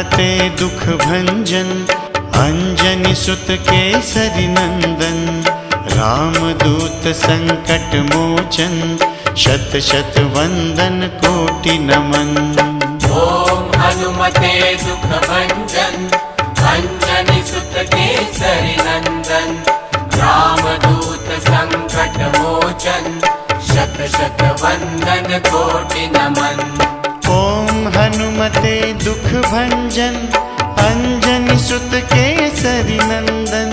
हनुमते दुख भंजन, अंजनी सुत केसरी नंदन। रामदूत संकट मोचन, शत शत वंदन कोटि नमन। ओम हनुमते दुख भंजन, अंजनी सुत केसरी नंदन। रामदूत संकट मोचन, शत शत वंदन कोटि नमन। ओम हनुमते दुख भंजन, अंजनी सुत केसरी नंदन।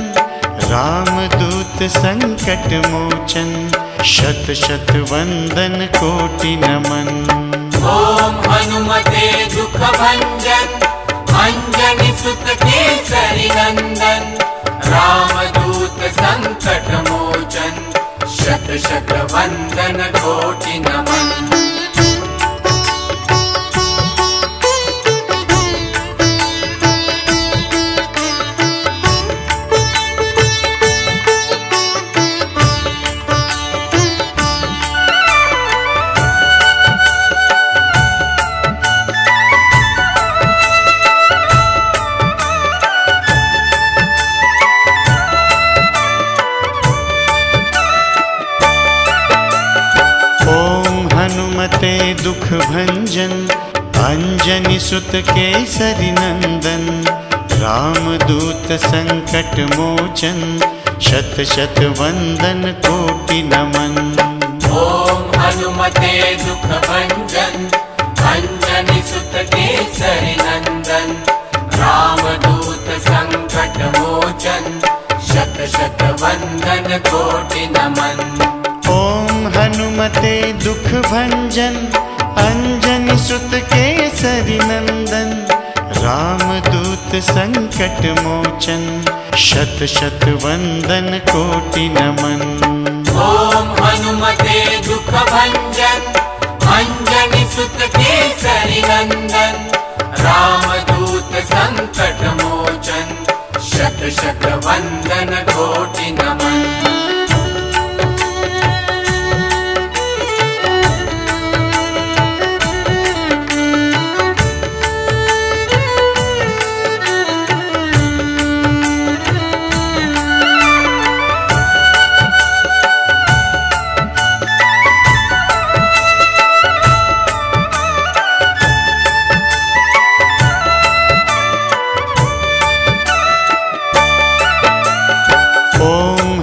रामदूत संकट मोचन, शत शत वंदन कोटि नमन। ओम हनुमते दुख भंजन, अंजनी सुत केसरी नंदन। रामदूत संकट मोचन, शत शत वंदन कोटि नमन। हनुमते दुख भंजन, अंजनी सुत केसरी नंदन। रामदूत संकट मोचन, शत शत वंदन कोटि नमन। ओम हनुमते दुख भंजन, अंजनी सुत केसरी नंदन। रामदूत संकट मोचन, शत शत वंदन कोटि नमन। ओम हनुमते दुख भंजन, अंजनी सुत केसरी नंदन। रामदूत संकट मोचन, शत शत वंदन कोटि नमन। ओम हनुमते दुख भंजन, अंजनी सुत केसरी नंदन। रामदूत संकट मोचन, शत शत वंदन कोटि नमन।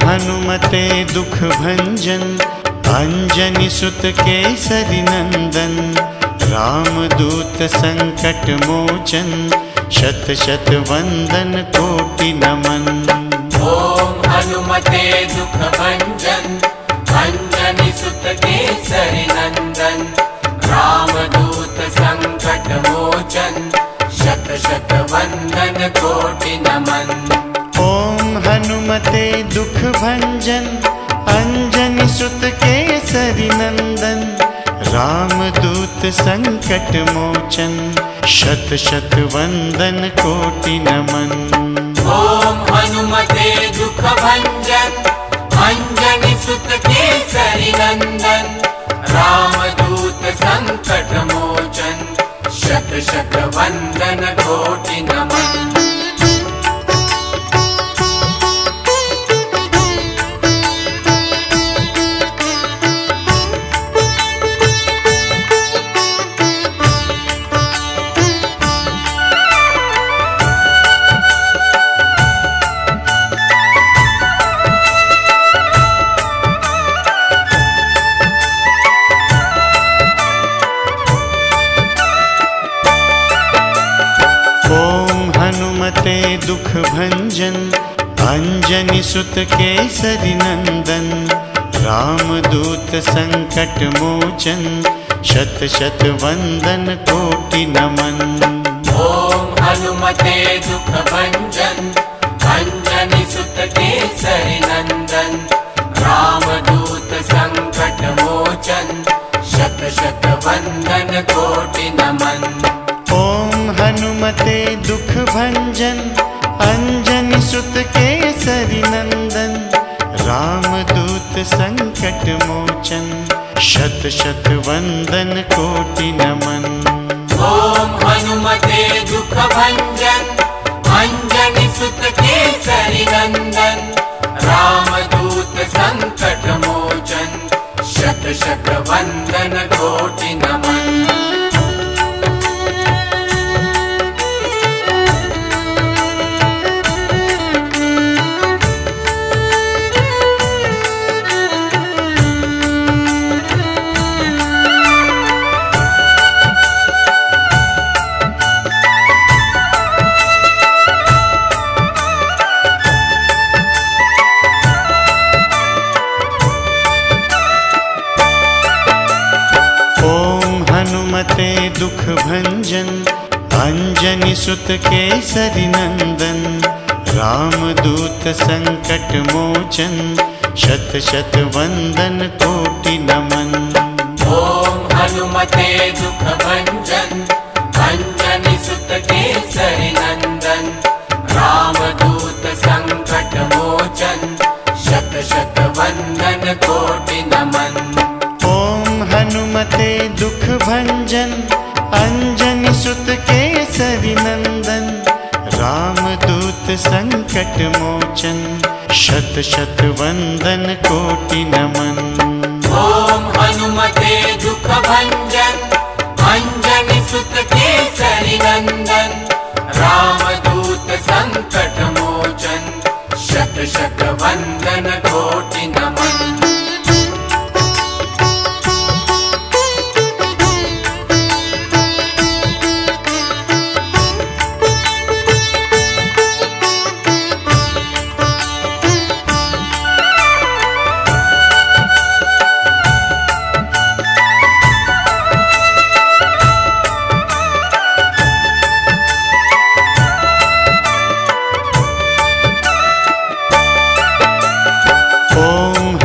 हनुमते दुख भंजन, अंजनी सुत केसरी नंदन। रामदूत संकट मोचन, शत शत वंदन कोटि नमन। ओम हनुमते दुख भंजन, अंजनी सुत केसरी नंदन। रामदूत संकट मोचन, शत शत वंदन कोटि नमन। ओम हनुमते दुख भंजन, अंजनी सुत केसरी नंदन। रामदूत संकट मोचन, शत शत वंदन कोटि नमन। ओम हनुमते दुख भंजन, अंजनी सुत केसरी नंदन। रामदूत संकट मोचन, शत शत वंदन कोटि नमन। हनुमते दुख भंजन, अंजनी सुत केसरी नंदन। रामदूत संकट मोचन, शत शत वंदन कोटि नमन। ओम हनुमते दुख भंजन, अंजनी सुत केसरी नंदन। रामदूत संकट मोचन, शत शत वंदन कोटि नमन। ओम हनुमते दुख भंजन, अंजनी सुत केसरी नंदन। रामदूत संकट मोचन, शत शत वंदन कोटि नमन। ओम हनुमते दुख भंजन अंजनी सुत केसरी नंदन रामदूत संकट मोचन शत शत वंदन कोटि नमन। हनुमते दुख भंजन अंजनी सुत केसरी नंदन रामदूत संकट मोचन शत शत वंदन कोटि नमन। ओम हनुमते दुख भंजन अंजनी सुत केसरी नंदन रामदूत संकट मोचन शत शत वंदन कोटि नमन। हनुमते दुख भंजन अंजनी सुत केसरी नंदन रामदूत संकट मोचन शत शत वंदन कोटि नमन। ओम हनुमते दुख भंजन अंजनी सुत केसरी नंदन रामदूत संकट मोचन शत शत वंदन कोटि नमन।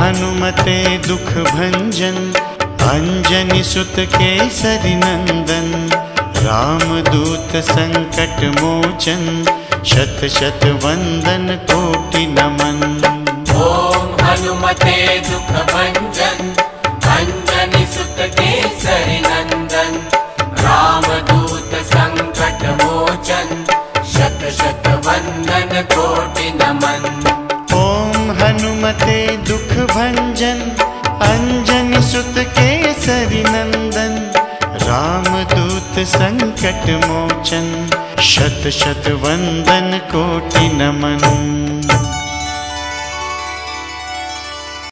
हनुमते दुख भंजन अंजनी सुत केसरी नंदन रामदूत संकट मोचन शत शत वंदन कोटि नमन। ओम हनुमते दुख भंजन अंजनी सुत केसरी नंदन रामदूत संकट मोचन शत शत वंदन कोटि नमन। हनुमते दुख भंजन अंजनी सुत केसरी नंदन रामदूत संकट मोचन शत शत वंदन कोटि नमन।